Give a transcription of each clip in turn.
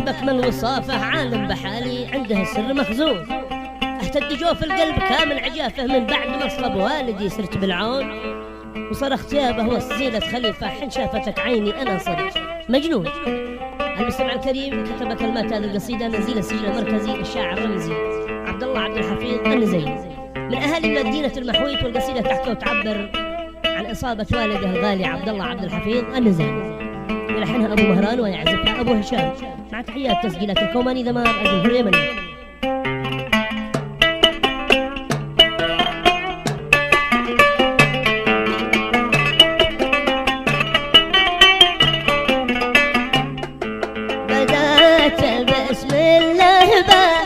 بكمل وصافه عالم بحالي عنده السر مخزون. اهتد جوف القلب كامل عجافه من بعد ما صلب والدي صرت بالعون. وصرخت يابه وسط زينة خليفة حين شافتك عيني أنا صرت مجنون. المستمع الكريم كتب كلمات هذه القصيدة نزيل السجن المركزي الشاعر الرمزي عبد الله عبد الحفيظ النزيل من أهالي مدينة المحويط. والقصيدة تحكي وتعبر عن إصابة والده الغالي عبد الله عبد الحفيظ النزيل. يلحنها أبو مهران ويعزفها أبو هشام مع تحيات تسجيلات الكوماني دمار الجمهورية اليمنية.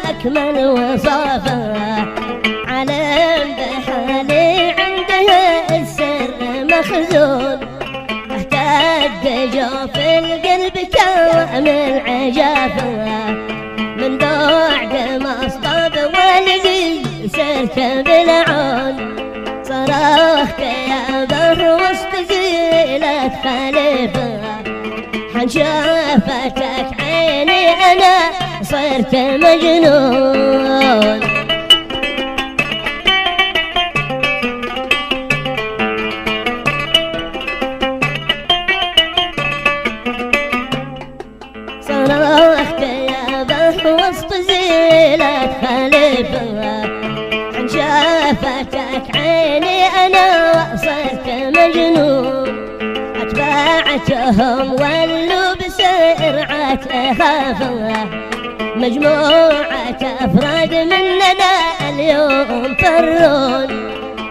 أكمل وصافة علم بحالي عنده السر مخزون. اهتد جوف القلب كامل عجافة من بعد ما اصطاب والدي سرت بالعون. صرخت يابه وسط زيلة خليفة حن شافتك عيني أنا صرت مجنون. صرخت يابه وسط زيلة خليفة حن شافتك عيني أنا صرت مجنون. أتبعتهم ولوا بسرعة خافة مجموعة أفراد مننا اليوم فرون.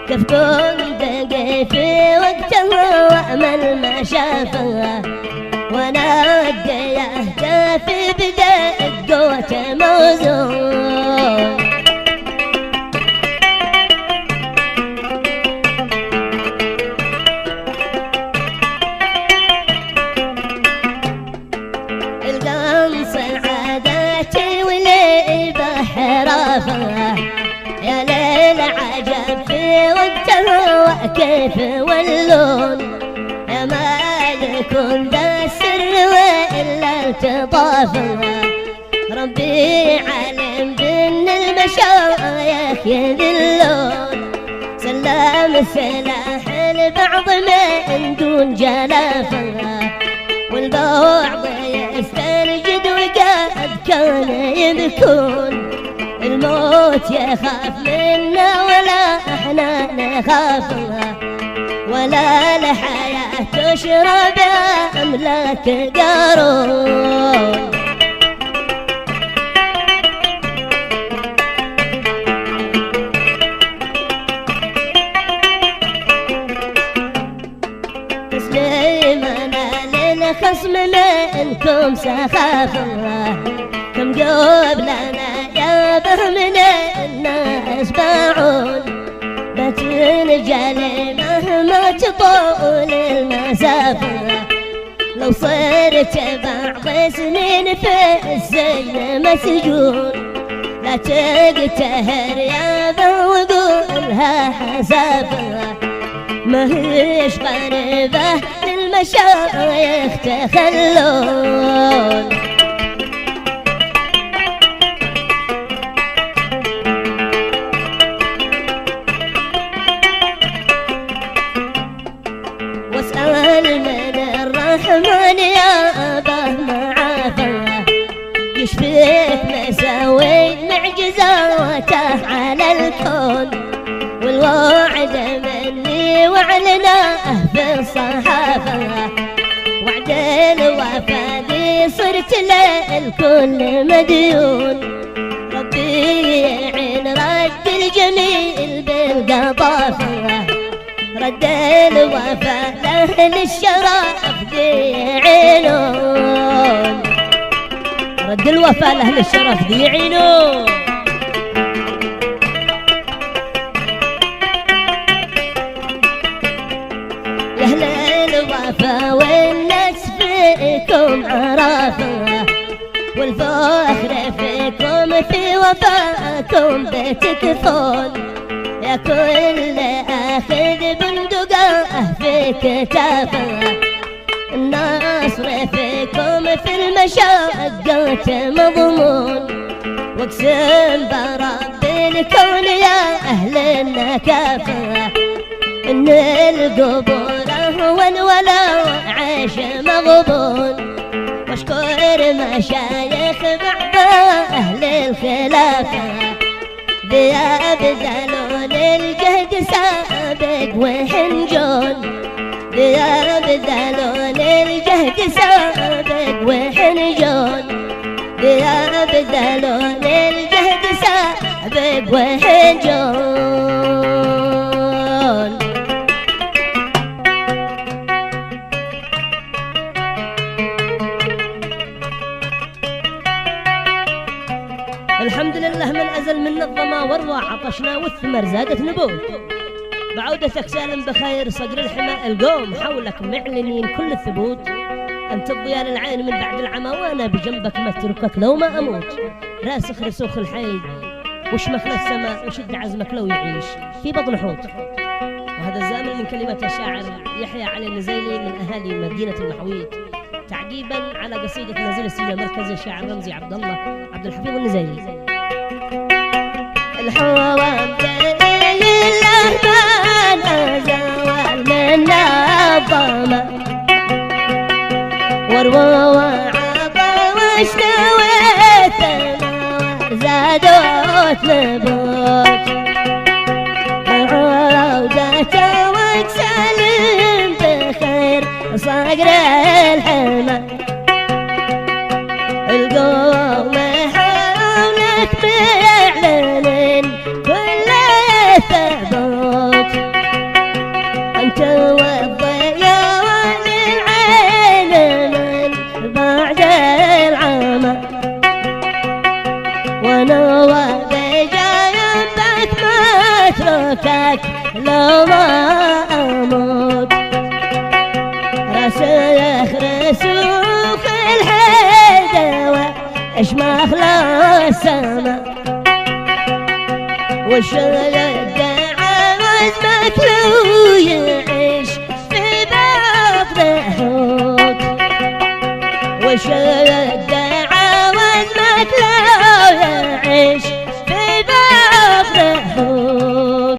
كيف كنت دقي في وقتها وأمل ما شافها وانا قدي اهتفي بدق قوة موزون. يا ليل عجب في وقتها وكيف واللون. يا مالك ذا السر وإلا التطافها ربي علم بأن المشايخ يذلون. سلام السلاح البعض من دون جلافها والبعض يسترجد وقد كان يبكون. الموت يخاف منا ولا احنا نخافها ولا الحياة تشرب أملاك قارون. تسليمنا للخصم منكم سخافها كم قبلنا يا من الناس باعون. بتنجلي مهما تطول المسافة لو صرت بعض سنين في السجن مسجون. لا تقتهر يا وقولها حسافة ما هيش قريبة للمشايخ تخلون. واسأل من الرحمن يا أباه معافاه يشفيك مساوي معجزاته على الكون. والوعد مني وعلناه في الصحافة وعد الوفا صرت للكل مديون. ربي يعين رد الجميل بالقطافة رد الوفا لأهل الشرف ذي عينون. رد الوفا لأهل الشرف ذي عينون. يا أهل الوفا والناس فيكم عرافة والفخر فيكم في وفاكم بتكفون. يا كل أخذ بندقه في كتافه النصر فيكم في المشقة مضمون، واقسم برب الكون يا أهل النكافة إن القبور هون ولا عيش مغبون، واشكر مشايخ بعض أهل الخلافة ذياب بذلون الجهد سابق وحنجون، ذياب بذلون الجهد سابق وحنجون، ذياب بذلون الجهد سابق وحنجون. الحمد لله من أزل من الظما والروع عطشنا والثمر زادت نبوت، بعودتك سالم بخير صقر الحماء القوم حولك معلنين كل الثبوت، أنت الضياء للعين من بعد العمى وأنا بجنبك ما اتركك لو ما أموت، راسخ رسوخ الحيد وشمخ للسماء وشد عزمك لو يعيش في بطن حوت. وهذا الزامل من كلمة الشاعر يحيى علي النزيلي من أهالي مدينة المحويت، تعقيبا على قصيدة نزيل السينما مركز الشاعر رمزي عبد الله عبد الحفيظ النزيلي. الحوام لله ما زوال من الظما وروى عطا وشنويت زادوت نبوت، عودته وسلم بخير صقر الحمى القوم حولك معلنين كل الثبوت، أنت والضياء للعين من بعد العمى وانا بجنبك ما اتركك لو ما اموت، راسخ رسوخ الحدوى اشمخ للسما وشد عزمك لو يعيش في بطن حوت، وشد